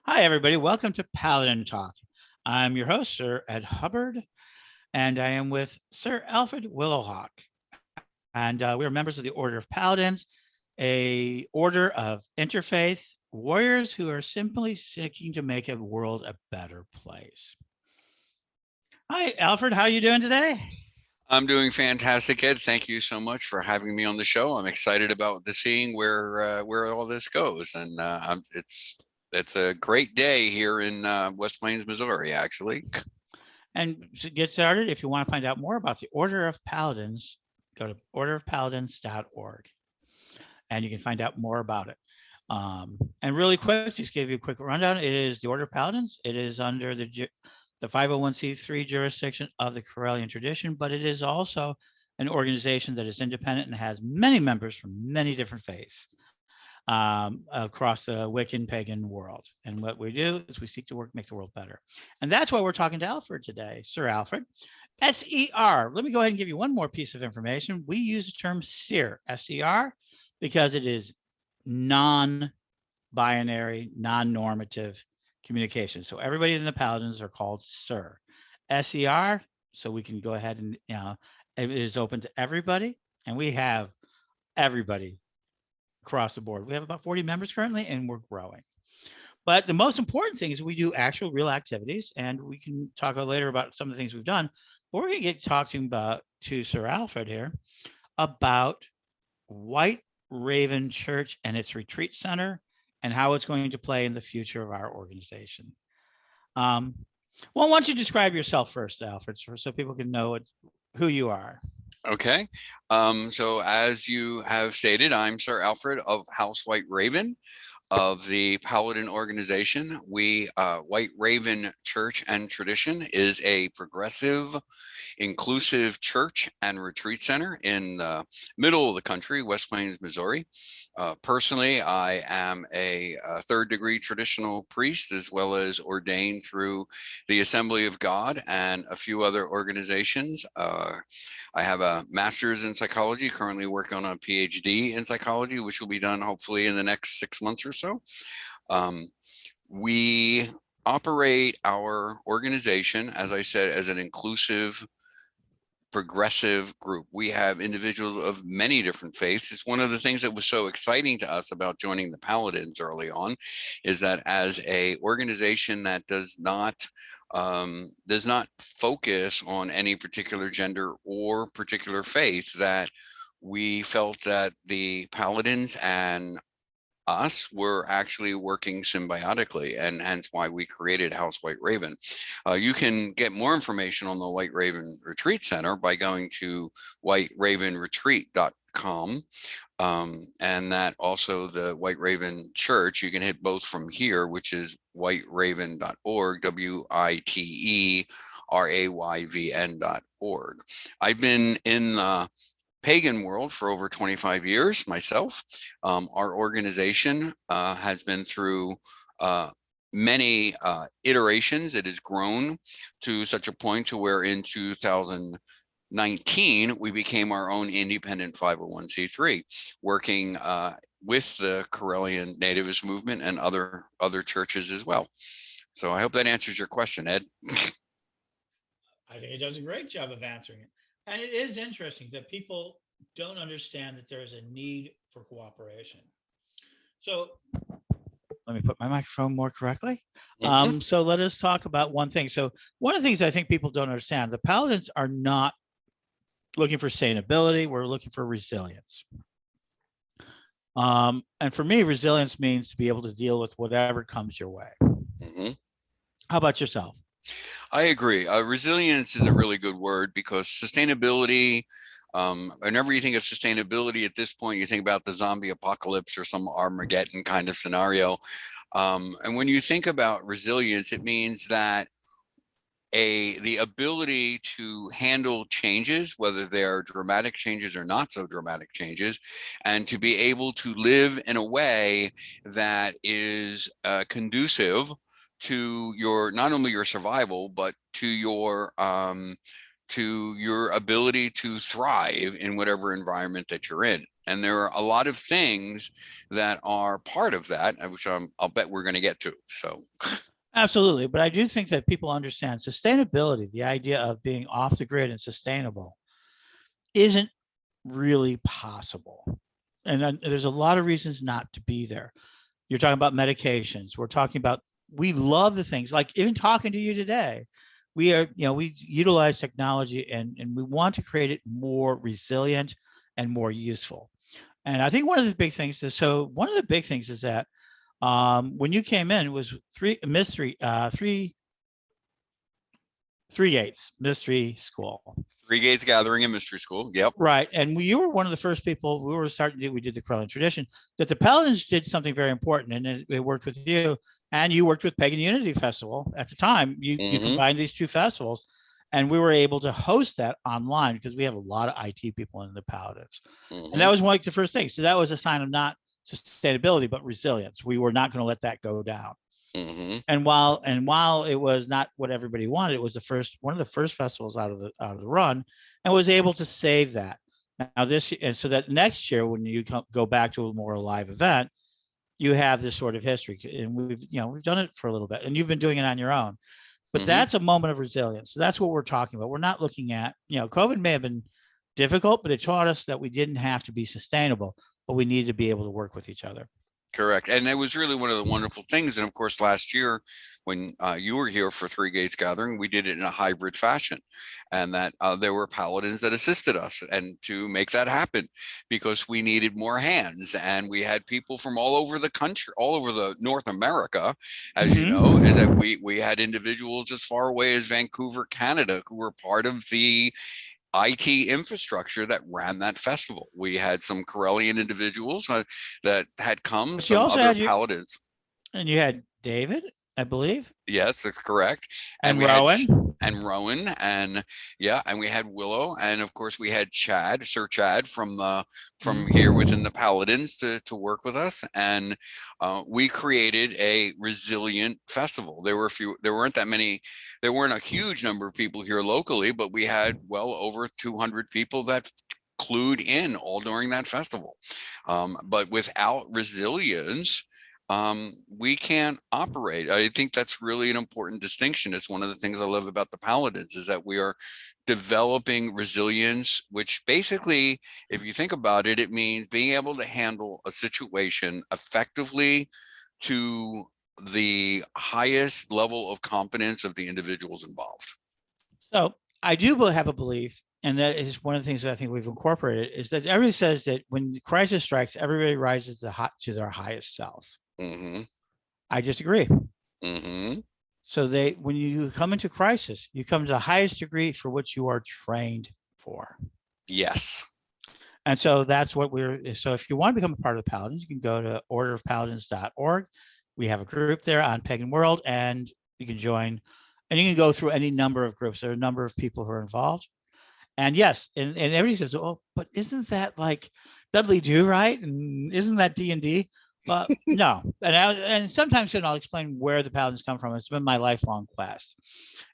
Hi, everybody. Welcome to Paladin Talk. I'm your host, Sir Ed Hubbard, and I am with Sir Alfred Willowhawk. And we are members of the Order of Paladins, a order of interfaith warriors who are simply seeking to make a world a better place. Hi, Alfred. How are you doing today? I'm doing fantastic, Ed. Thank you so much for having me on the show. I'm excited about the seeing where all this goes, and it's a great day here in West Plains, Missouri. Actually, And to get started, if you want to find out more about the Order of Paladins, go to orderofpaladins.org and you can find out more about it. And really quick, just give you a quick rundown. It is the Order of Paladins. It is under the 501c3 jurisdiction of the Corellian tradition, but it is also an organization that is independent and has many members from many different faiths across the Wiccan pagan world. And what we do is we seek to make the world better. And that's why we're talking to Alfred today, Sir Alfred. SER. Let me go ahead and give you one more piece of information. We use the term SEER, SER, because it is non binary, non normative communication. So everybody in the Paladins are called Sir. SER, so we can go ahead and, it is open to everybody. And we have everybody across the board. We have about 40 members currently, and we're growing. But the most important thing is we do actual real activities, and we can talk later about some of the things we've done. But we're going to get talking about to Sir Alfred here about White Raven Church and its retreat center and how it's going to play in the future of our organization. Um, well, why don't you describe yourself first, Alfred, so people can know who you are? okay. So as you have stated, I'm Sir Alfred of House White Raven, of the Paladin organization. White Raven Church and Tradition is a progressive, inclusive church and retreat center in the middle of the country, West Plains, Missouri. Personally, I am a third degree traditional priest, as well as ordained through the Assembly of God and a few other organizations. I have a master's in psychology, currently working on a PhD in psychology, which will be done hopefully in the next 6 months or so. We operate our organization, as I said, as an inclusive, progressive group. We have individuals of many different faiths. It's one of the things that was so exciting to us about joining the Paladins early on, is that as a organization that does not focus on any particular gender or particular faith, that we felt that the Paladins and us were actually working symbiotically, and hence why we created House White Raven. You can get more information on the White Raven Retreat Center by going to whiteravenretreat.com. And that also the White Raven Church, you can hit both from here, which is whiteraven.org, WITERAYVN.org. I've been in the pagan world for over 25 years myself. Our organization has been through many iterations. It has grown to such a point to where in 2019 we became our own independent 501c3, working with the Corellian nativist movement and other churches as well. So I hope that answers your question, Ed. I think it does a great job of answering it. And it is interesting that people don't understand that there is a need for cooperation. So let me put my microphone more correctly. Mhm. So let us talk about one thing. So one of the things I think people don't understand, the Paladins are not looking for sustainability. We're looking for resilience. And for me, resilience means to be able to deal with whatever comes your way. Mhm. How about yourself? I agree. Resilience is a really good word, because sustainability, whenever you think of sustainability at this point, you think about the zombie apocalypse or some Armageddon kind of scenario. And when you think about resilience, it means that the ability to handle changes, whether they're dramatic changes or not so dramatic changes, and to be able to live in a way that is conducive to your, not only your survival, but to your ability to thrive in whatever environment that you're in. And there are a lot of things that are part of that, which I'll bet we're going to get to. So, Absolutely. But I do think that people understand sustainability, the idea of being off the grid and sustainable, isn't really possible. And then there's a lot of reasons not to be there. You're talking about medications. We're talking about, we love the things like even talking to you today. We are, we utilize technology and we want to create it more resilient and more useful. And I think one of the big things is, one of the big things is that when you came in, it was three gates mystery school. Three Gates Gathering and Mystery School. Yep. Right. And you were one of the first people we were starting to do. We did the Corellian tradition that the Paladins did something very important, and it worked with you, and you worked with Pagan Unity Festival at the time. You combined these two festivals, and we were able to host that online because we have a lot of IT people in the Paladins, and that was one of the first things. So that was a sign of not sustainability but resilience. We were not going to let that go down. And while it was not what everybody wanted, it was one of the first festivals out of the run, and was able to save that. Now and so that next year when you go back to a more live event, you have this sort of history, and we've done it for a little bit, and you've been doing it on your own. But that's a moment of resilience. So that's what we're talking about. We're not looking at, COVID may have been difficult, but it taught us that we didn't have to be sustainable, but we needed to be able to work with each other. Correct. And it was really one of the wonderful things. And of course, last year when you were here for Three Gates Gathering, we did it in a hybrid fashion, and that there were Paladins that assisted us and to make that happen because we needed more hands. And we had people from all over the country, all over the North America, as you know, is that we had individuals as far away as Vancouver, Canada, who were part of the IT infrastructure that ran that festival. We had some Corellian individuals that had come, But you some also other had Paladins. and you had David, I believe, Yes, that's correct. and we Rowan. and Rowan, and and we had Willow, and of course we had Chad, Sir Chad from here within the Paladins to work with us, and we created a resilient festival. There weren't a huge number of people here locally, but we had well over 200 people that clued in all during that festival. But without resilience, we can't operate. I think that's really an important distinction. It's one of the things I love about the Paladins is that we are developing resilience, which basically, if you think about it, it means being able to handle a situation effectively to the highest level of competence of the individuals involved. So I do have a belief, and that is one of the things that I think we've incorporated, is that everybody says that when crisis strikes, everybody rises to their highest self. I disagree. So when you come into crisis, you come to the highest degree for which you are trained for. Yes. And so that's what so if you want to become a part of the Paladins, you can go to orderofpaladins.org. We have a group there on Pagan World, and you can join, and you can go through any number of groups. There are a number of people who are involved. And yes, and everybody says, oh, but isn't that like Dudley Do Right? And isn't that D&D? But no. And sometimes I'll explain where the Paladins come from. It's been my lifelong quest.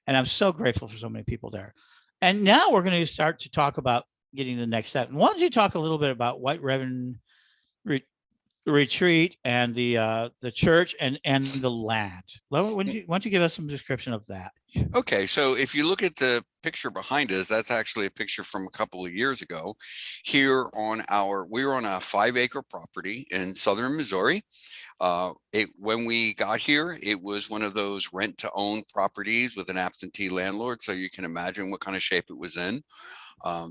And I'm so grateful for so many people there. And now we're going to start to talk about getting the next step. And why don't you talk a little bit about White Raven Retreat and the church and the land? Why don't you give us some description of that? Okay, so if you look at the picture behind us, that's actually a picture from a couple of years ago. We were on a 5-acre property in southern Missouri. When we got here, it was one of those rent-to-own properties with an absentee landlord, so you can imagine what kind of shape it was in.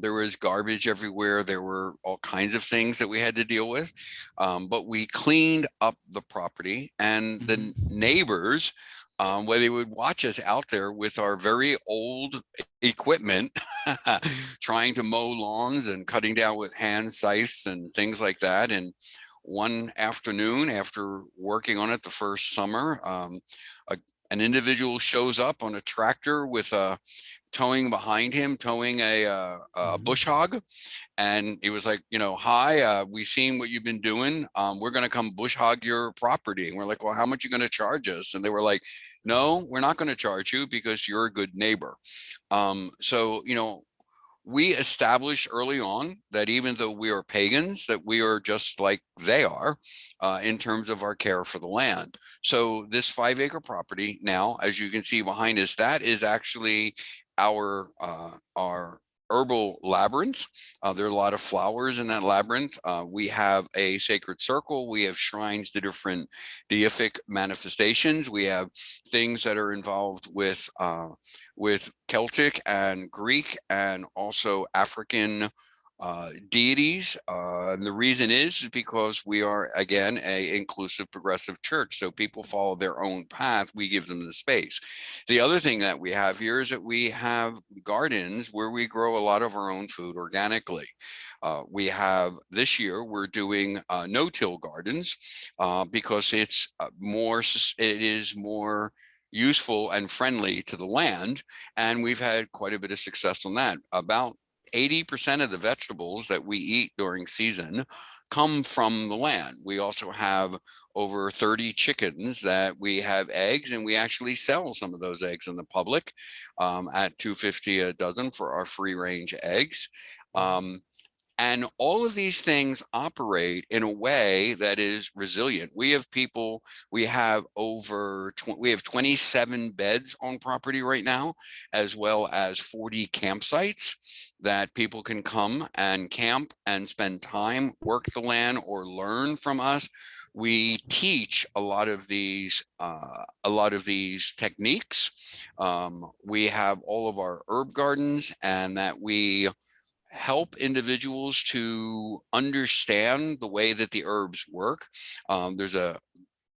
There was garbage everywhere. There were all kinds of things that we had to deal with. But we cleaned up the property, and the neighbors, where they would watch us out there with our very old equipment, trying to mow lawns and cutting down with hand scythes and things like that. And one afternoon, after working on it the first summer, an individual shows up on a tractor with a towing a bush hog, and he was like, hi, we've seen what you've been doing. We're going to come bush hog your property. And we're like, well, how much are you going to charge us? And they were like, no, we're not going to charge you because you're a good neighbor. So we established early on that even though we are pagans, that we are just like they are in terms of our care for the land. So this 5-acre property now, as you can see behind us, that is actually our herbal labyrinth. There are a lot of flowers in that labyrinth. We have a sacred circle. We have shrines to different deific manifestations. We have things that are involved with Celtic and Greek and also African deities. And the reason is because we are, again, a inclusive progressive church. So people follow their own path. We give them the space. The other thing that we have here is that we have gardens where we grow a lot of our own food organically. We have this year, we're doing no-till gardens because it is more useful and friendly to the land. And we've had quite a bit of success on that. About 80% of the vegetables that we eat during season come from the land. We also have over 30 chickens that we have eggs, and we actually sell some of those eggs in the public at $2.50 a dozen for our free range eggs. And all of these things operate in a way that is resilient. We have 27 beds on property right now, as well as 40 campsites that people can come and camp and spend time, work the land, or learn from us. We teach a lot of these techniques. We have all of our herb gardens, and that we help individuals to understand the way that the herbs work. There's a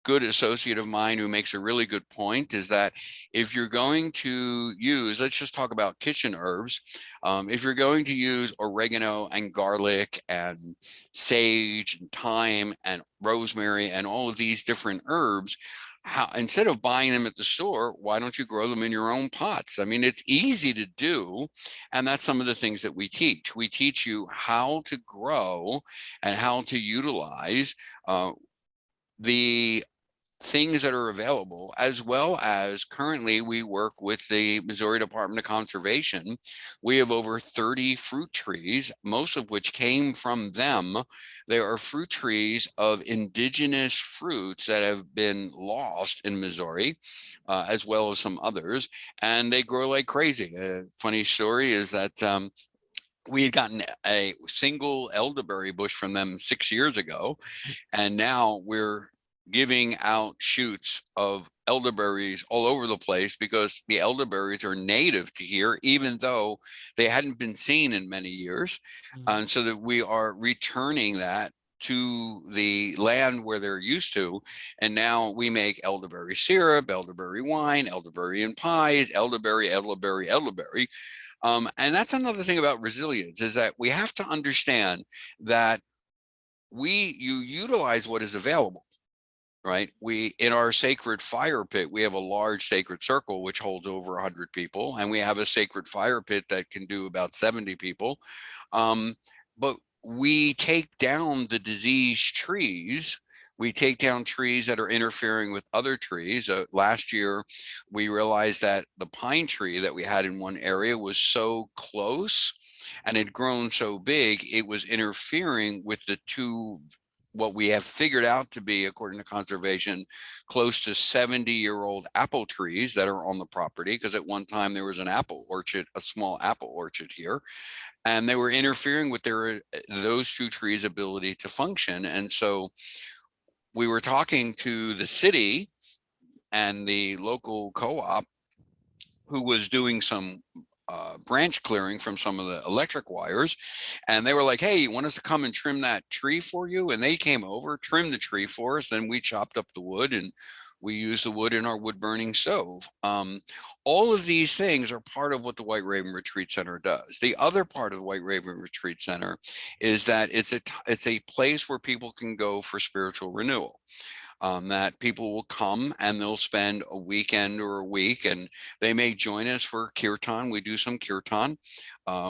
good associate of mine who makes a really good point, is that if you're going to use, let's just talk about kitchen herbs. If you're going to use oregano and garlic and sage and thyme and rosemary and all of these different herbs, instead of buying them at the store, why don't you grow them in your own pots? I mean, it's easy to do. And that's some of the things that we teach. We teach you how to grow and how to utilize the things that are available, as well as currently we work with the Missouri Department of Conservation. We have over 30 fruit trees, most of which came from them. There are fruit trees of indigenous fruits that have been lost in Missouri, as well as some others, and they grow like crazy. A funny story is that we had gotten a single elderberry bush from them 6 years ago, and now we're giving out shoots of elderberries all over the place because the elderberries are native to here, even though they hadn't been seen in many years. And so that we are returning that to the land where they're used to. And now we make elderberry syrup, elderberry wine, elderberry in pies, elderberry. And that's another thing about resilience, is that we have to understand that you utilize what is available. Right. We, in our sacred fire pit, we have a large sacred circle, which holds over 100 people. And we have a sacred fire pit that can do about 70 people. But we take down the diseased trees. We take down trees that are interfering with other trees. Last year, we realized that the pine tree that we had in one area was so close and had grown so big, it was interfering with the two, what we have figured out to be, according to conservation, close to 70-year-old apple trees that are on the property. Because at one time there was an apple orchard, a small apple orchard here, and they were interfering with those two trees' ability to function. And so we were talking to the city and the local co-op, who was doing some branch clearing from some of the electric wires, and they were like, hey, you want us to come and trim that tree for you? And they came over, trimmed the tree for us, then we chopped up the wood and we use the wood in our wood burning stove. All of these things are part of what the White Raven Retreat Center does. The other part of the White Raven Retreat Center is that it's a place where people can go for spiritual renewal. that people will come and they'll spend a weekend or a week, and they may join us for kirtan. We do some kirtan.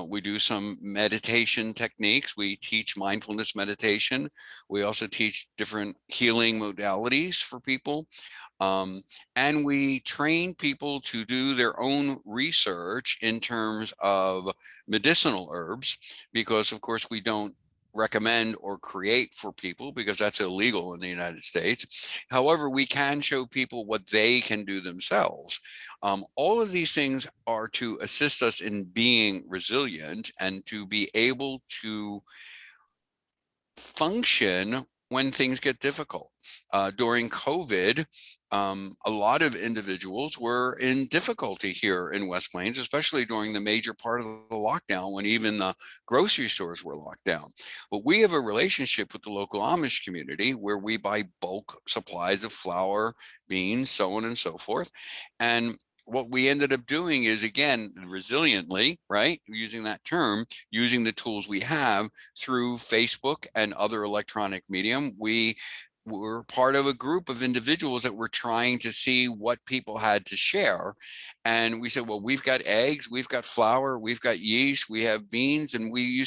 We do some meditation techniques. We teach mindfulness meditation. We also teach different healing modalities for people. Um, and we train people to do their own research in terms of medicinal herbs, because of course we don't recommend or create for people because that's illegal in the United States. However, we can show people what they can do themselves. All of these things are to assist us in being resilient and to be able to function when things get difficult. During COVID, a lot of individuals were in difficulty here in West Plains, especially during the major part of the lockdown when even the grocery stores were locked down. But we have a relationship with the local Amish community where we buy bulk supplies of flour, beans, so on and so forth. And what we ended up doing is, again, resiliently, right, using that term, using the tools we have through Facebook and other electronic medium, we were part of a group of individuals that were trying to see what people had to share. And we said, well, we've got eggs, we've got flour, we've got yeast, we have beans. And we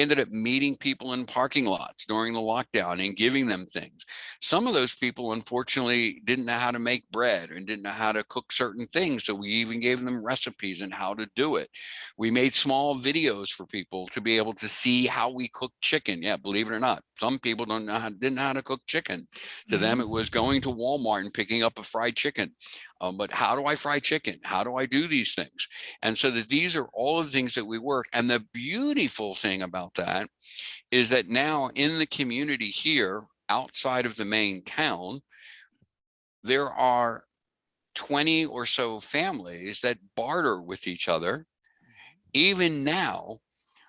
ended up meeting people in parking lots during the lockdown and giving them things. Some of those people, unfortunately, didn't know how to make bread and didn't know how to cook certain things. So we even gave them recipes and how to do it. We made small videos for people to be able to see how we cook chicken. Yeah, believe it or not, some people didn't know how to cook chicken. To them, it was going to Walmart and picking up a fried chicken. But how do I fry chicken? How do I do these things? And so that these are all the things that we work. And the beautiful thing about that is that now in the community here, outside of the main town, there are 20 or so families that barter with each other. Even now,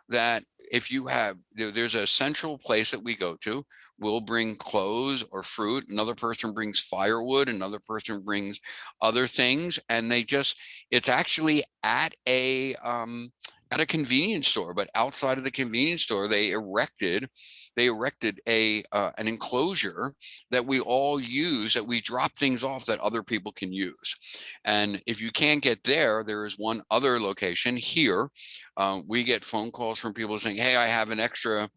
that if you have, there's a central place that we go to, we'll bring clothes or fruit, another person brings firewood, another person brings other things, and it's actually at a convenience store. But outside of the convenience store, they erected an enclosure that we all use, that we drop things off that other people can use. And if you can't get there, there is one other location here. We get phone calls from people saying, hey, I have an extra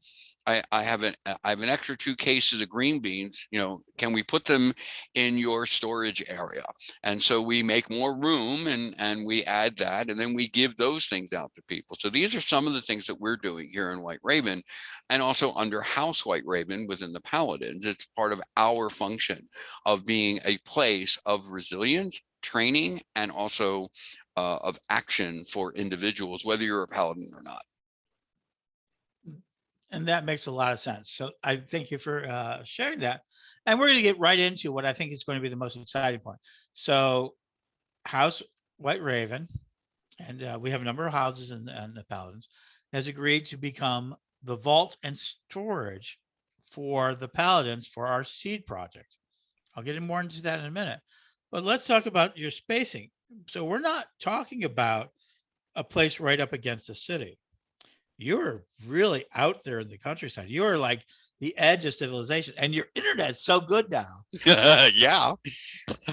2 cases of green beans, can we put them in your storage area? And so we make more room and we add that, and then we give those things out to people. So these are some of the things that we're doing here in White Raven, and also under House White Raven within the Paladins. It's part of our function of being a place of resilience, training, and also of action for individuals, whether you're a Paladin or not. And that makes a lot of sense. So I thank you for sharing that. And we're going to get right into what I think is going to be the most exciting point. So House White Raven, and we have a number of houses in the Paladins, has agreed to become the vault and storage for the Paladins for our seed project. I'll get more into that in a minute. But let's talk about your spacing. So we're not talking about a place right up against the city. You're really out there in the countryside. You're like the edge of civilization, and your internet's so good now. Yeah.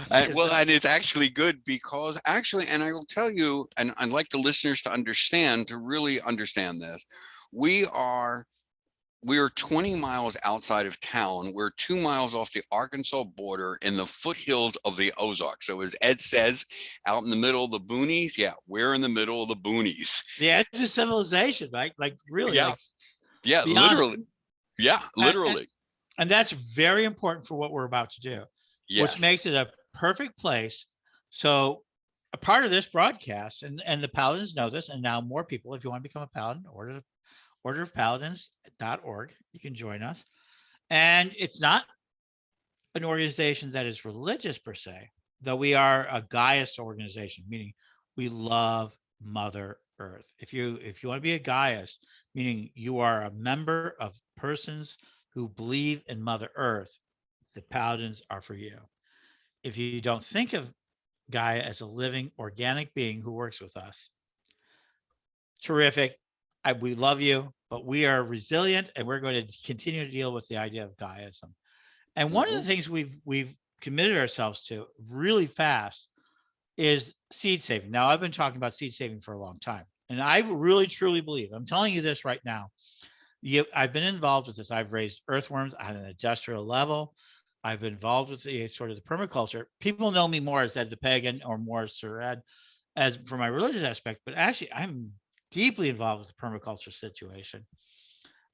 And it's actually good because and I will tell you, and I'd like the listeners to really understand this. We are 20 miles outside of town. We're 2 miles off the Arkansas border in the foothills of the Ozarks. So as Ed says, out in the middle of the boonies. Yeah, we're in the middle of the boonies. The edge of civilization, right? Like really, yeah, like yeah, literally. Yeah, literally. And that's very important for what we're about to do, yes. Which makes it a perfect place. So a part of this broadcast, and the Paladins know this, and now more people, if you want to become a Paladin, orderofpaladins.org, you can join us. And it's not an organization that is religious per se, though we are a Gaius organization, meaning we love Mother Earth. If you want to be a Gaius, meaning you are a member of persons who believe in Mother Earth, the Paladins are for you. If you don't think of Gaia as a living organic being who works with us, terrific. We love you, but we are resilient, and we're going to continue to deal with the idea of Gaiaism. And one of the Mhm. things we've committed ourselves to really fast is seed saving. Now, I've been talking about seed saving for a long time, and I really truly believe, I'm telling you this right now, I've been involved with this. I've raised earthworms on an industrial level. I've been involved with the sort of the permaculture. People know me more as Ed the Pagan or more as Sir Ed as for my religious aspect, but actually I'm deeply involved with the permaculture situation.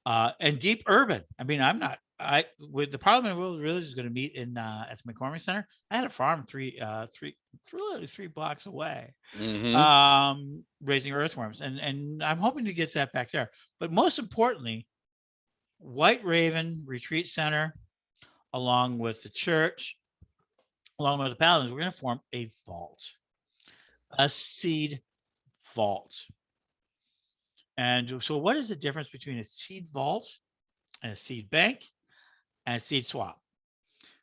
And deep urban. I mean, I'm not. I with the Parliament of World Religion is going to meet in at the McCormick Center. I had a farm literally 3 blocks away, Mhm. raising earthworms, and I'm hoping to get that back there. But most importantly, White Raven Retreat Center, along with the church, along with the Paladins, we're going to form a vault, a seed vault. And so, what is the difference between a seed vault and a seed bank and a seed swap?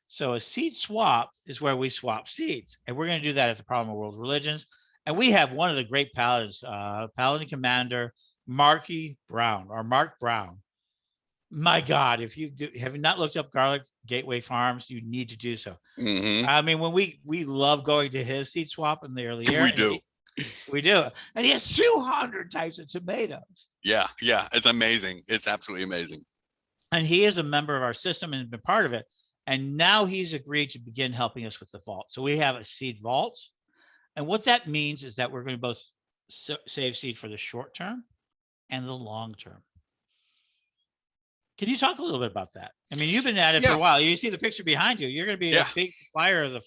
So a seed swap is where we swap seeds, and we're going to do that at the Parliament of World Religions. And we have one of the great paladins, Paladin Commander Marky Brown or Mark Brown. My God, if you have not looked up Garlic Gateway Farms, you need to do so. Mhm. I mean, when we love going to his seed swap in the early year, We and do. we do, and he has 200 types of tomatoes. Yeah, yeah, it's amazing. It's absolutely amazing. And he is a member of our system and has been part of it. And now he's agreed to begin helping us with the vault. So we have a seed vault. And what that means is that we're going to both save seed for the short term and the long term. Can you talk a little bit about that? I mean, you've been at it for Yeah, a while. You see the picture behind you. You're going to be a yeah, big supplier of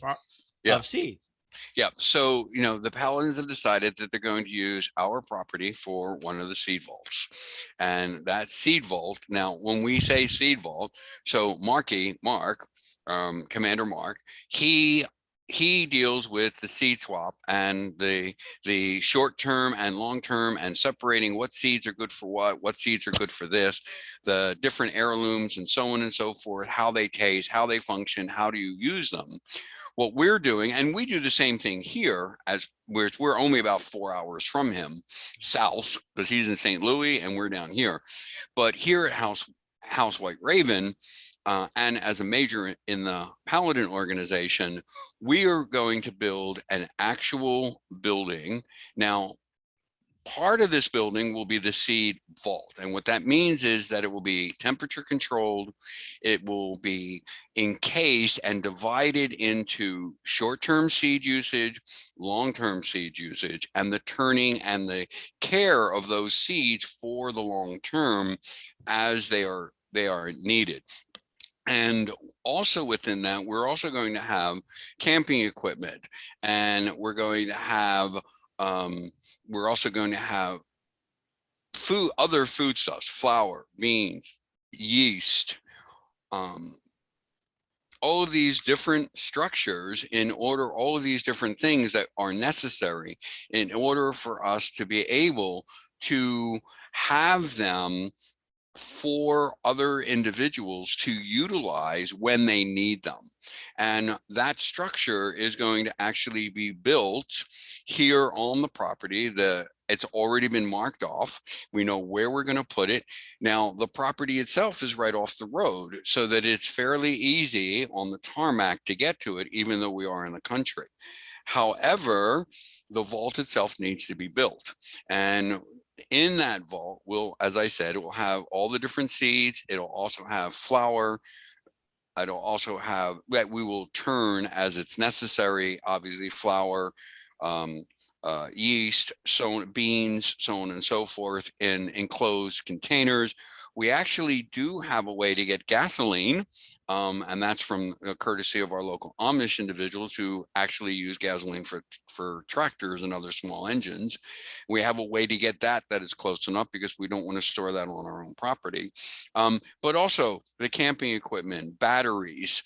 yeah. of seeds. Yeah. So, the Paladins have decided that they're going to use our property for one of the seed vaults. And that seed vault, now, when we say seed vault, so Mark, Commander Mark, he deals with the seed swap and the short term and long term and separating what seeds are good for what seeds are good for this, the different heirlooms and so on and so forth, how they taste, how they function, how do you use them. What we're doing, and we do the same thing here, as we're only about 4 hours from him south, because he's in St. Louis and we're down here. But here at House White Raven, and as a major in the Paladin organization, we are going to build an actual building. Now, part of this building will be the seed vault. And what that means is that it will be temperature controlled. It will be encased and divided into short-term seed usage, long-term seed usage, and the turning and the care of those seeds for the long term as they are needed. And also within that, we're also going to have camping equipment, and we're also going to have other foodstuffs, flour, beans, yeast, all of these different structures all of these different things that are necessary in order for us to be able to have them for other individuals to utilize when they need them. And that structure is going to actually be built here on the property. It's already been marked off. We know where we're going to put it. Now, the property itself is right off the road, so that it's fairly easy on the tarmac to get to it, even though we are in the country. However, the vault itself needs to be built. And in that vault as I said, it will have all the different seeds. It'll also have flour. It'll also have that we will turn as it's necessary, obviously flour, yeast, beans, so on and so forth, in enclosed containers. We actually do have a way to get gasoline, and that's from courtesy of our local Amish individuals who actually use gasoline for tractors and other small engines. We have a way to get that is close enough, because we don't want to store that on our own property. But also the camping equipment, batteries,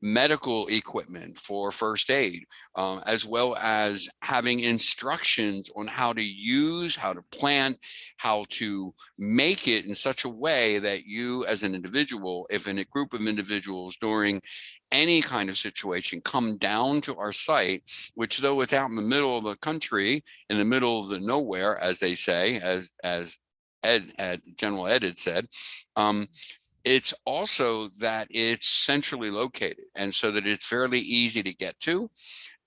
medical equipment for first aid, as well as having instructions on how to use, how to plant, how to make it in such a way that you as an individual, if in a group of individuals during any kind of situation come down to our site, which though it's out in the middle of the country, in the middle of the nowhere, as they say, as General Ed had said, It's also that it's centrally located, and so that it's fairly easy to get to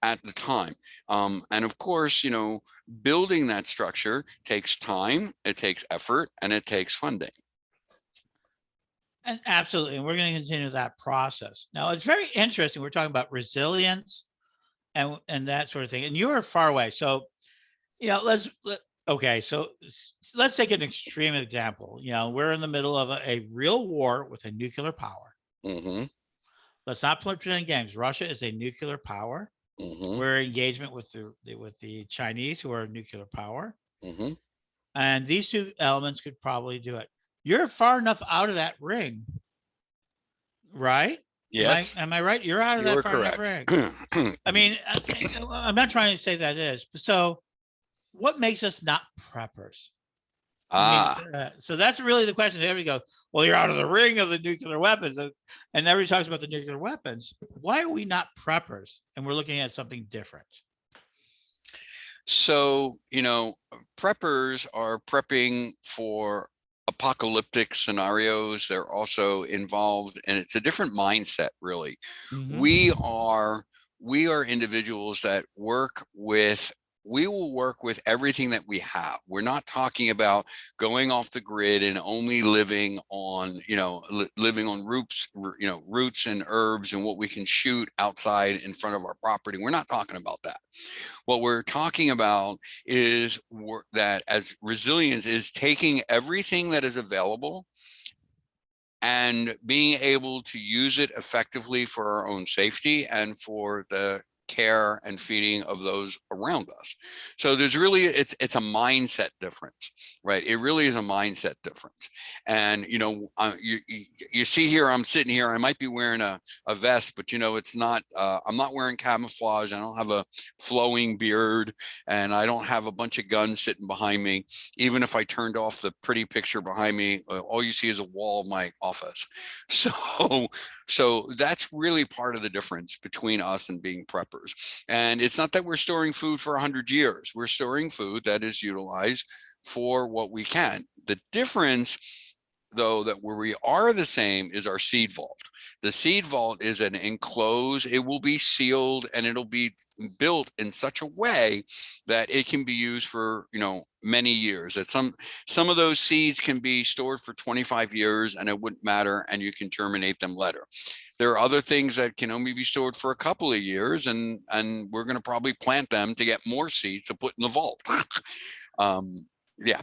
at the time. And of course, building that structure takes time, it takes effort, and it takes funding. And absolutely, and we're going to continue that process. Now, it's very interesting. We're talking about resilience and that sort of thing. And you are far away, so okay. So let's take an extreme example. We're in the middle of a real war with a nuclear power. Mm-hmm. Let's not play pretend games. Russia is a nuclear power. Mm-hmm. We're in engagement with the Chinese, who are a nuclear power. Mm-hmm. And these two elements could probably do it. You're far enough out of that ring, right? Yes. Am I right? You're out of You're that far enough correct. ring. I mean, I'm not trying to say that is. So what makes us not preppers? So that's really the question. Everybody goes, well, you're out of the ring of the nuclear weapons. And everybody talks about the nuclear weapons. Why are we not preppers? And we're looking at something different. So, preppers are prepping for apocalyptic scenarios. They're also involved, and it's a different mindset, really. Mm-hmm. We are individuals that we will work with everything that we have. We're not talking about going off the grid and only living on, living on roots and herbs and what we can shoot outside in front of our property. We're not talking about that. What we're talking about is that as resilience is taking everything that is available and being able to use it effectively for our own safety and for the care and feeding of those around us. So there's really, it's a mindset difference, right? It really is a mindset difference. And, you see here, I'm sitting here, I might be wearing a vest, but it's not, I'm not wearing camouflage. I don't have a flowing beard, and I don't have a bunch of guns sitting behind me. Even if I turned off the pretty picture behind me, all you see is a wall of my office. So that's really part of the difference between us and being preppers. And it's not that we're storing food for 100 years. We're storing food that is utilized for what we can. The difference, though, that where we are the same is our seed vault. The seed vault is an enclosed, it will be sealed, and it'll be built in such a way that it can be used for, many years. That some of those seeds can be stored for 25 years and it wouldn't matter, and you can germinate them later. There are other things that can only be stored for a couple of years, and we're going to probably plant them to get more seeds to put in the vault. Yeah.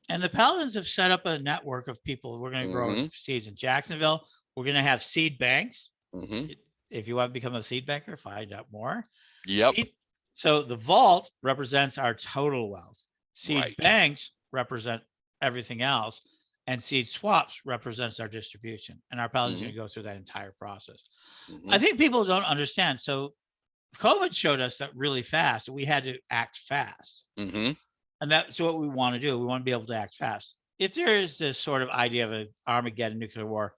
And the Paladins have set up a network of people. We're going to grow seeds in Jacksonville. We're going to have seed banks. Mm-hmm. If you want to become a seed banker, find out more. Yep. So the vault represents our total wealth. Seed banks represent everything else. And seed swaps represents our distribution. And our Paladins are going to go through that entire process. I think people don't understand. So COVID showed us that really fast. We had to act fast. And that's what we want to do. We want to be able to act fast. If there is this sort of idea of an Armageddon nuclear war,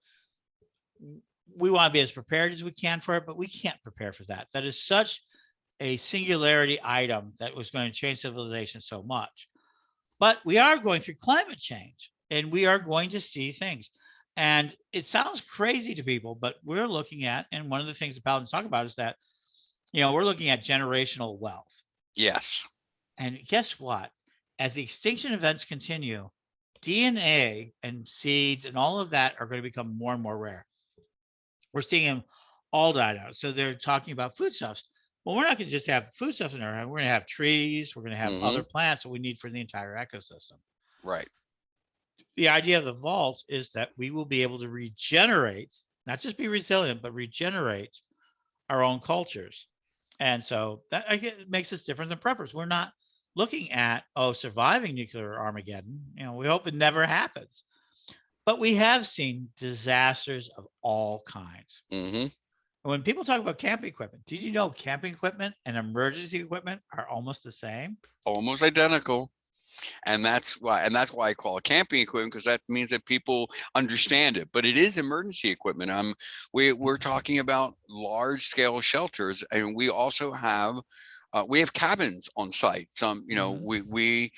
we want to be as prepared as we can for it, but we can't prepare for that. That is such a singularity item that was going to change civilization so much. But we are going through climate change, and we are going to see things. And it sounds crazy to people, but we're looking at, and one of the things the Paladins talk about is that, we're looking at generational wealth. Yes. And guess what? As the extinction events continue, DNA and seeds and all of that are going to become more and more rare. We're seeing them all die out. So they're talking about foodstuffs. Well, we're not going to just have foodstuffs in our house. We're going to have trees. We're going to have other plants that we need for the entire ecosystem. Right. The idea of the vault is that we will be able to regenerate, not just be resilient, but regenerate our own cultures. And so that makes us different than preppers. We're not looking at, surviving nuclear Armageddon. We hope it never happens. But we have seen disasters of all kinds. When people talk about camping equipment, did you know camping equipment and emergency equipment are almost the same? Almost identical. And that's why I call it camping equipment, because that means that people understand it. But it is emergency equipment. We're talking about large scale shelters, and we also have We have cabins on site. Some, we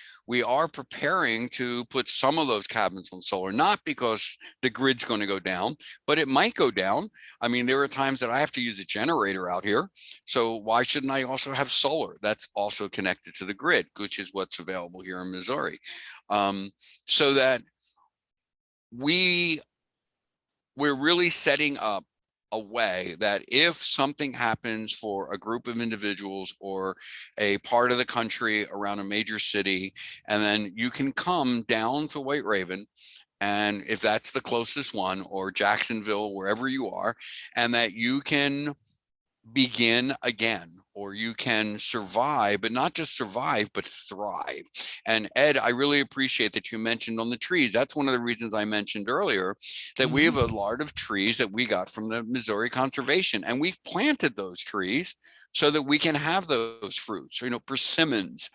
are preparing to put some of those cabins on solar, not because the grid's going to go down, but it might go down. I mean, there are times that I have to use a generator out here. So why shouldn't I also have solar that's also connected to the grid, which is what's available here in Missouri? So that we're really setting up a way that if something happens for a group of individuals or a part of the country around a major city, and then you can come down to White Raven, and if that's the closest one, or Jacksonville, wherever you are, and that you can begin again, or you can survive, but not just survive, but thrive. And Ed, I really appreciate that you mentioned on the trees. That's one of the reasons I mentioned earlier that we have a lot of trees that we got from the Missouri Conservation, and we've planted those trees so that we can have those fruits, persimmons,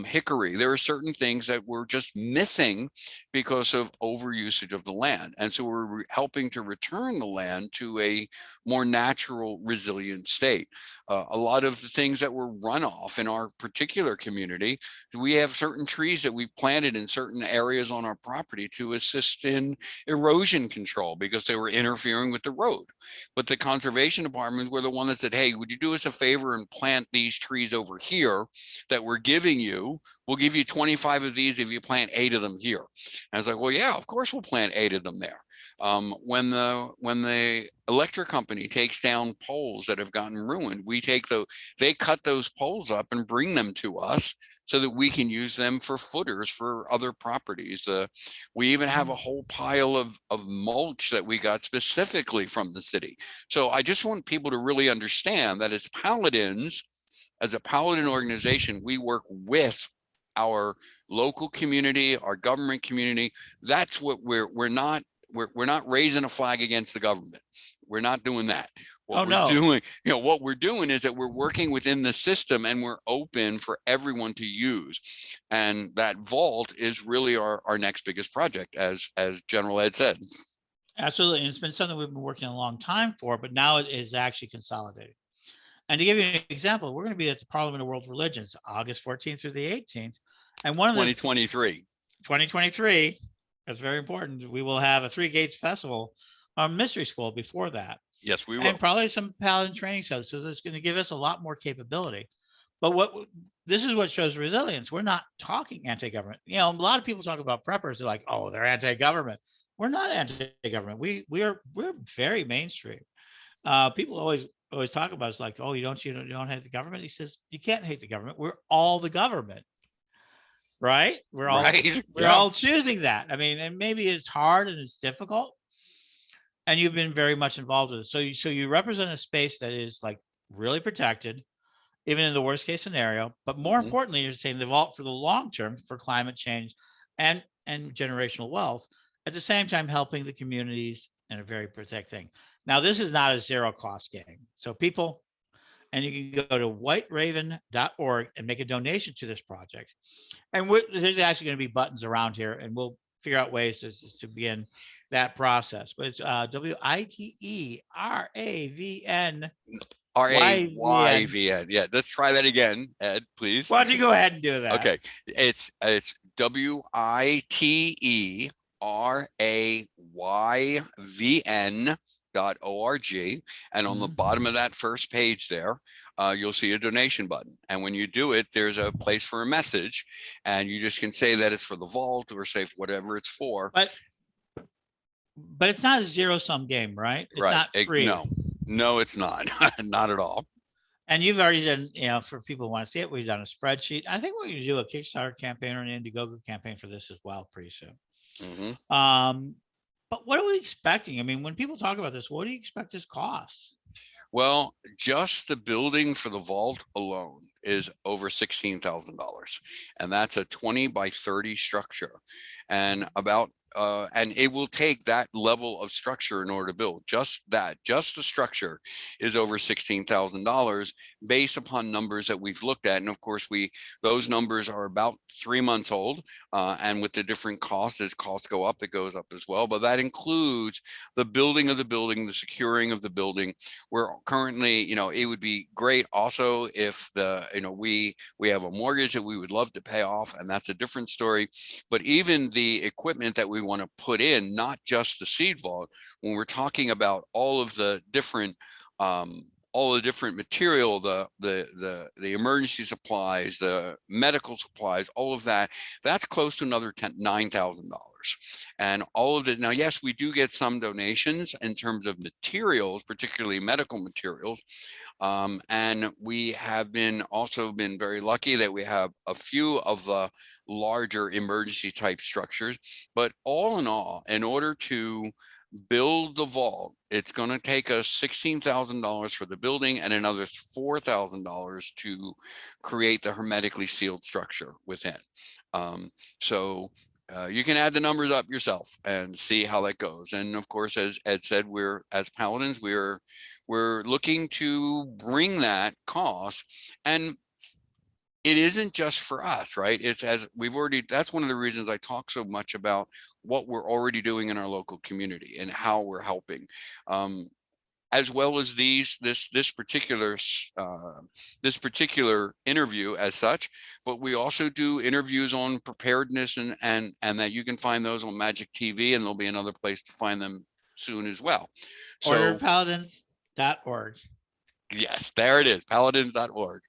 hickory. There are certain things that we're just missing because of overusage of the land. And so we're helping to return the land to a more natural, resilient state. A lot of the things that were runoff in our particular community, we have certain trees that we planted in certain areas on our property to assist in erosion control because they were interfering with the road. But the conservation department were the one that said, hey, would you do us a favor and plant these trees over here that we're giving you? We'll give you 25 of these if you plant 8 of them here. And I was like, well, yeah, of course we'll plant 8 of them there. When the electric company takes down poles that have gotten ruined, they cut those poles up and bring them to us so that we can use them for footers for other properties. We even have a whole pile of mulch that we got specifically from the city. So I just want people to really understand that as Paladins, as a Paladin organization, we work with our local community, our government community. That's what we're not raising a flag against the government. We're not doing that. What we're doing is that we're working within the system, and we're open for everyone to use. And that vault is really our next biggest project, as General Ed said. Absolutely. And it's been something we've been working a long time for, but now it is actually consolidated. And to give you an example, we're going to be at the Parliament of World Religions, August 14th through the 18th. And one of 2023, that's very important. We will have a Three Gates Festival, mystery school before that. Yes, we will. And probably some Paladin training cells. So that's going to give us a lot more capability. But this is what shows resilience. We're not talking anti-government. A lot of people talk about preppers. They're like, oh, they're anti-government. We're not anti-government. We're very mainstream. People always talk about it's like, oh, you don't hate the government. He says you can't hate the government. We're all the government, right? We're all choosing that. I mean, and maybe it's hard and it's difficult, and you've been very much involved with it. So you represent a space that is like really protected, even in the worst case scenario. But more importantly, you're saying the vault for the long term for climate change and generational wealth, at the same time helping the communities in a very protect thing. Now, this is not a zero cost game. So people, and you can go to whiteraven.org and make a donation to this project. And there's actually going to be buttons around here, and we'll figure out ways to begin that process. But it's WITERAVN. RAYVN. Yeah, let's try that again, Ed, please. Why don't you go ahead and do that? Okay, it's WITERAYVN.org, and on the bottom of that first page there, you'll see a donation button. And when you do it, there's a place for a message, and you just can say that it's for the vault or say whatever it's for. But it's not a zero-sum game, right? It's not free. No, it's not. Not at all. And you've already done, for people who want to see it, we've done a spreadsheet. I think we're going to do a Kickstarter campaign or an Indiegogo campaign for this as well pretty soon. But what are we expecting? I mean, when people talk about this, what do you expect this costs? Well, just the building for the vault alone is over $16,000, and that's a 20 by 30 structure, and about and it will take that level of structure in order to build. Just the structure is over $16,000 based upon numbers that we've looked at. And of course, those numbers are about 3 months old. And with the different costs, as costs go up, it goes up as well. But that includes the building of the building, the securing of the building. We're currently, it would be great also if we have a mortgage that we would love to pay off, and that's a different story. But even the equipment that we want to put in, not just the seed vault, when we're talking about all of the different material, the emergency supplies, the medical supplies, all of that, that's close to another $9,000. And all of it. Now, yes, we do get some donations in terms of materials, particularly medical materials. And we have also been very lucky that we have a few of the larger emergency type structures. But all in all, in order to build the vault, it's going to take us $16,000 for the building and another $4,000 to create the hermetically sealed structure within. So you can add the numbers up yourself and see how that goes. And of course, as Ed said, as Paladins, we're looking to bring that cost. And it isn't just for us, right? It's that's one of the reasons I talk so much about what we're already doing in our local community and how we're helping. As well as this particular interview as such, but we also do interviews on preparedness and that you can find those on Magic TV, and there'll be another place to find them soon as well. So orderofpaladins.org. Yes, there it is, paladins.org.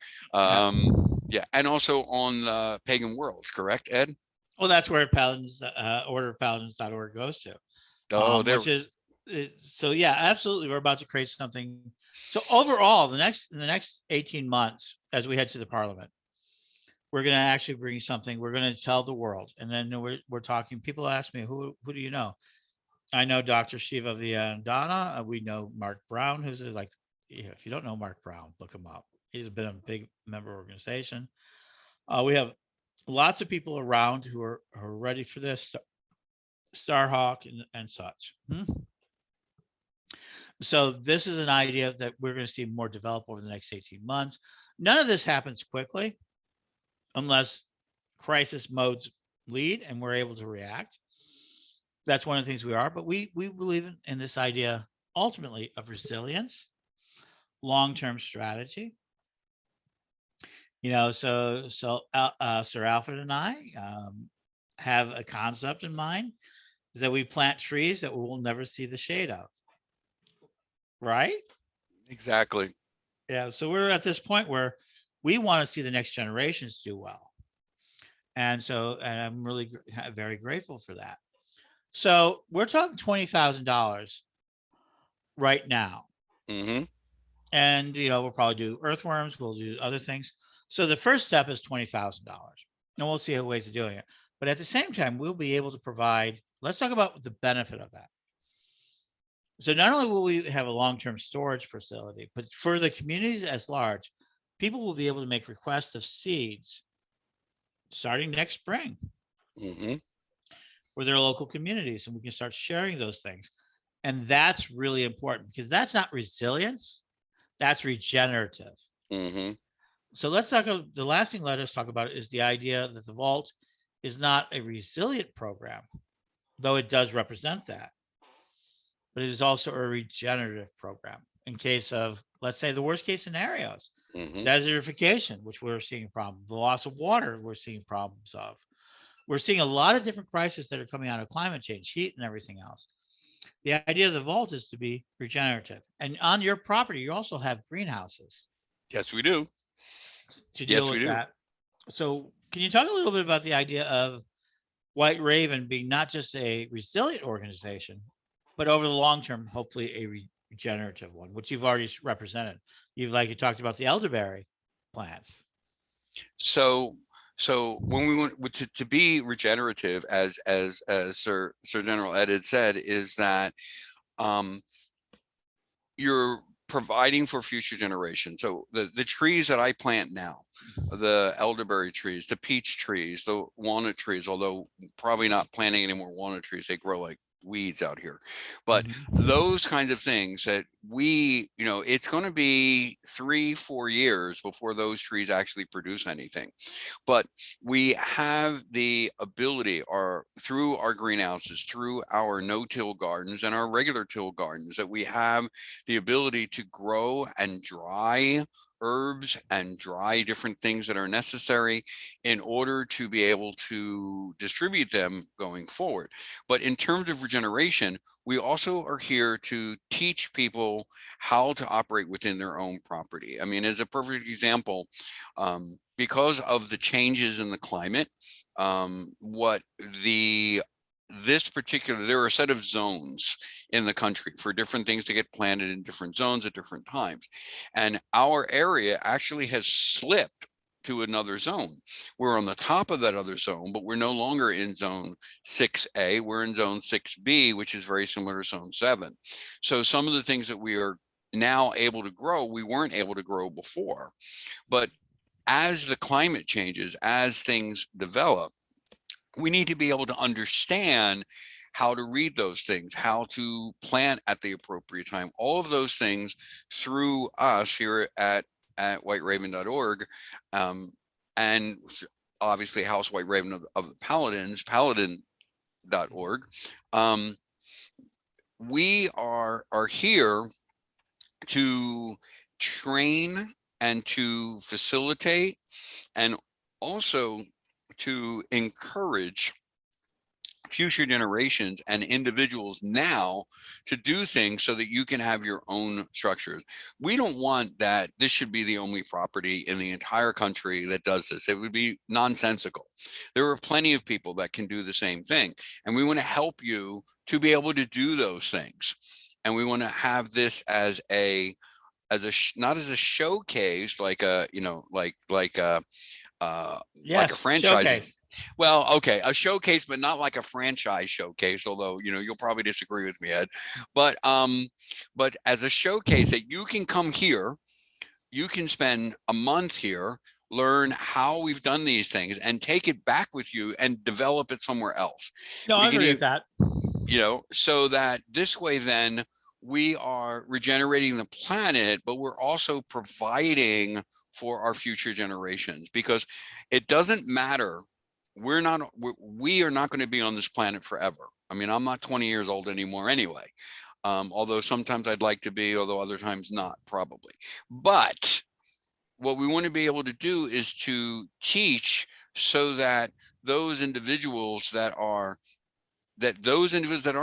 Yeah, and also on Pagan Worlds, correct, Ed? Well, that's where orderofpaladins.org goes to. Oh, there. Which is so yeah, absolutely. We're about to create something. So overall, in the next 18 months, as we head to the Parliament, we're going to actually bring something. We're going to tell the world, and then we're talking. People ask me, who do you know? I know Dr. Shiva Viandana. We know Mark Brown, who's like, if you don't know Mark Brown, look him up. He's been a big member organization. We have lots of people around who are ready for this. Starhawk and such. So this is an idea that we're going to see more develop over the next 18 months. None of this happens quickly unless crisis modes lead and we're able to react. That's one of the things we are, but we believe in this idea ultimately of resilience, long-term strategy. So Sir Alfred and I have a concept in mind, is that we plant trees that we will never see the shade of. Right? Exactly. Yeah. So we're at this point where we want to see the next generations do well. And I'm really very grateful for that. So we're talking $20,000 right now. Mm-hmm. And, we'll probably do earthworms. We'll do other things. So the first step is $20,000. And we'll see ways of doing it. But at the same time, we'll be able to provide, let's talk about the benefit of that. So not only will we have a long-term storage facility, but for the communities as large, people will be able to make requests of seeds starting next spring for their local communities, and we can start sharing those things. And that's really important because that's not resilience, that's regenerative. So let's talk about the last thing. Let us talk about is the idea that the vault is not a resilient program, though it does represent that. But it is also a regenerative program in case of, let's say, the worst case scenarios, desertification, which we're seeing a problem, the loss of water, we're seeing problems of. We're seeing a lot of different crises that are coming out of climate change, heat and everything else. The idea of the vault is to be regenerative. And on your property, you also have greenhouses. Yes, we do. To deal with that. So can you talk a little bit about the idea of White Raven being not just a resilient organization, but over the long term, hopefully a regenerative one, which you've already represented. You talked about the elderberry plants. So when we want to be regenerative, as Sir General Ed had said, is that you're providing for future generations. So the trees that I plant now, the elderberry trees, the peach trees, the walnut trees, although probably not planting any more walnut trees, they grow like weeds out here. But those kinds of things that we, it's going to be 3-4 years before those trees actually produce anything. But we have the ability, through our greenhouses, through our no-till gardens and our regular till gardens, that we have the ability to grow and dry herbs and dry different things that are necessary in order to be able to distribute them going forward. But in terms of regeneration, we also are here to teach people how to operate within their own property. I mean, as a perfect example, because of the changes in the climate, there are a set of zones in the country for different things to get planted in different zones at different times. And our area actually has slipped to another zone. We're on the top of that other zone, but we're no longer in zone 6A, we're in zone 6B, which is very similar to zone 7. So some of the things that we are now able to grow, we weren't able to grow before. But as the climate changes, as things develop, we need to be able to understand how to read those things, how to plant at the appropriate time, all of those things through us here at whiteraven.org, and obviously House White Raven of the Paladins, paladin.org. We are here to train and to facilitate, and also to encourage future generations and individuals now to do things so that you can have your own structures. We don't want that this should be the only property in the entire country that does this. It would be nonsensical. There are plenty of people that can do the same thing, and we want to help you to be able to do those things. And we want to have this as not as a showcase, like a like a franchise. Showcase. Well, okay, a showcase, but not like a franchise showcase, although you'll probably disagree with me, Ed. But as a showcase that you can come here, you can spend a month here, learn how we've done these things, and take it back with you and develop it somewhere else. No, I agree with that. So that this way then we are regenerating the planet, but we're also providing for our future generations, because it doesn't matter. We are not going to be on this planet forever. I mean, I'm not 20 years old anymore anyway. Although sometimes I'd like to be, although other times not, probably. But what we want to be able to do is to teach so that those individuals that aren't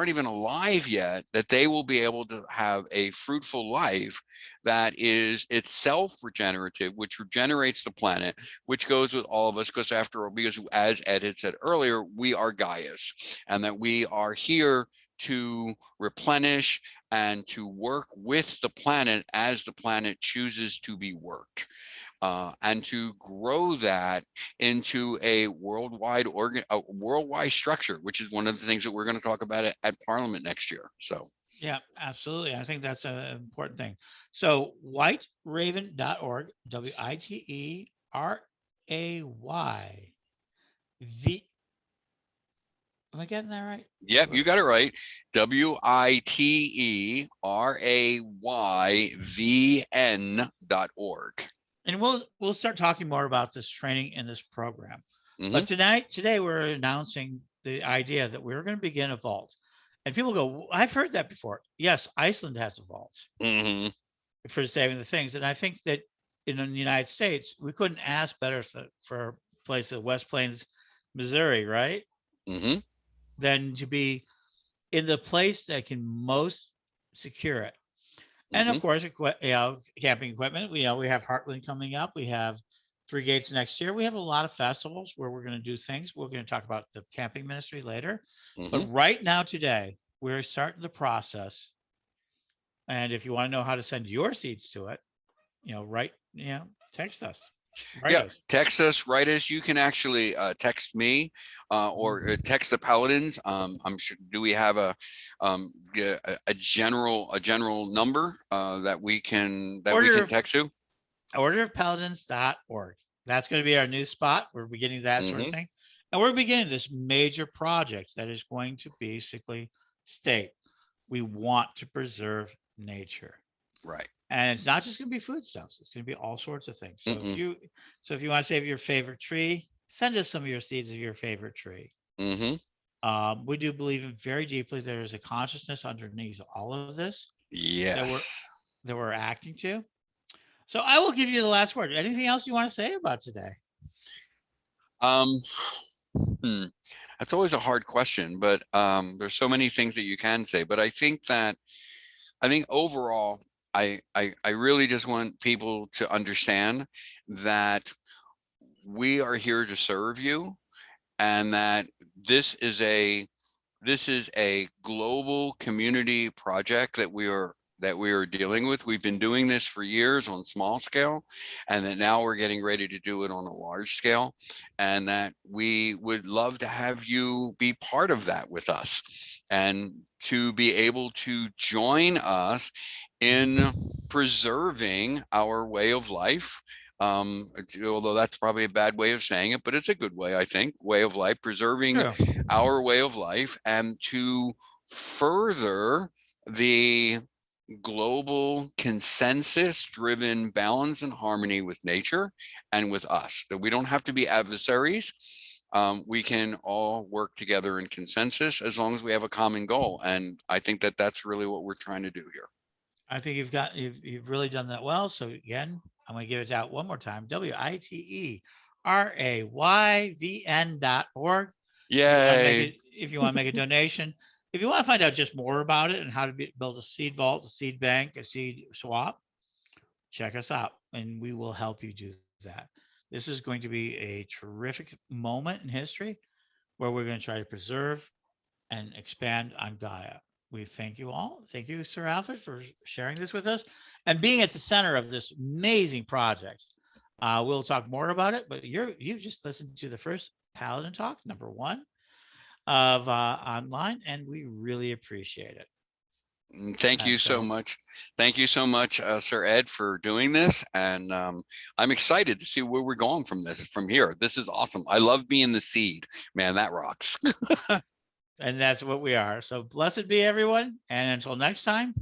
even alive yet, that they will be able to have a fruitful life that is itself regenerative, which regenerates the planet, which goes with all of us, because after all, because as Ed had said earlier, we are Gaius, and that we are here to replenish and to work with the planet as the planet chooses to be worked. And to grow that into a worldwide structure, which is one of the things that we're going to talk about at Parliament next year. So yeah, absolutely. I think that's an important thing. So whiteraven.org, WITERAY. Am I getting that right? Yep, you got it right. WITERAYVN.org. And we'll start talking more about this training in this program. But today we're announcing the idea that we're going to begin a vault. And people go, I've heard that before. Yes, Iceland has a vault for saving the things. And I think that in the United States, we couldn't ask better for a place of West Plains, Missouri, right? Than to be in the place that can most secure it. And of course, camping equipment. We have Heartland coming up. We have Three Gates next year. We have a lot of festivals where we're going to do things. We're going to talk about the camping ministry later. But right now, today, we're starting the process. And if you want to know how to send your seeds to it, text us. Write Yeah, us. text us, write us. You can actually text me or text the Paladins. I'm sure. Do we have yeah, a general number that we can Order of text to? orderofpaladins.org. That's going to be our new spot. We're beginning that sort of Hmm. thing. And we're beginning this major project that is going to basically state we want to preserve nature. Right. And it's not just going to be foodstuffs. It's going to be all sorts of things. Mm-mm. So if you want to save your favorite tree, send us some of your seeds of your favorite tree. Mm-hmm. We do believe in very deeply there is a consciousness underneath all of this that we're Yes. that we're acting to. So I will give you the last word. Anything else you want to say about today? Um, hmm. That's always a hard question, but there's so many things that you can say. But I think overall, I really just want people to understand that we are here to serve you, and that this is a global community project that we are dealing with. We've been doing this for years on small scale, and that now we're getting ready to do it on a large scale, and that we would love to have you be part of that with us, and to be able to join us in preserving our way of life. Although that's probably a bad way of saying it, but it's a good way, I think. Way of life, preserving Sure. our way of life, and to further the global consensus driven balance and harmony with nature and with us, that we don't have to be adversaries. We can all work together in consensus as long as we have a common goal. And I think that that's really what we're trying to do here. I think you've really done that well. So again, I'm going to give it out one more time. WITERAYVN.org. Yay. If you want to make a donation, if you want to find out just more about it and how to build a seed vault, a seed bank, a seed swap, check us out and we will help you do that. This is going to be a terrific moment in history where we're going to try to preserve and expand on Gaia. We thank you all. Thank you, Sir Alfred, for sharing this with us and being at the center of this amazing project. We'll talk more about it, but you've just listened to the first Paladin Talk, number one of online, and we really appreciate it. Thank And you so so much. Thank you so much, Sir Ed, for doing this. And I'm excited to see where we're going from here. This is awesome. I love being the seed, man. That rocks. and that's what we are. So blessed be everyone. And until next time,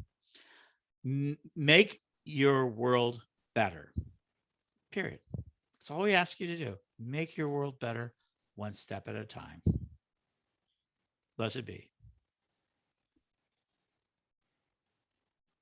make your world better. Period. That's all we ask you to do. Make your world better one step at a time. Blessed be.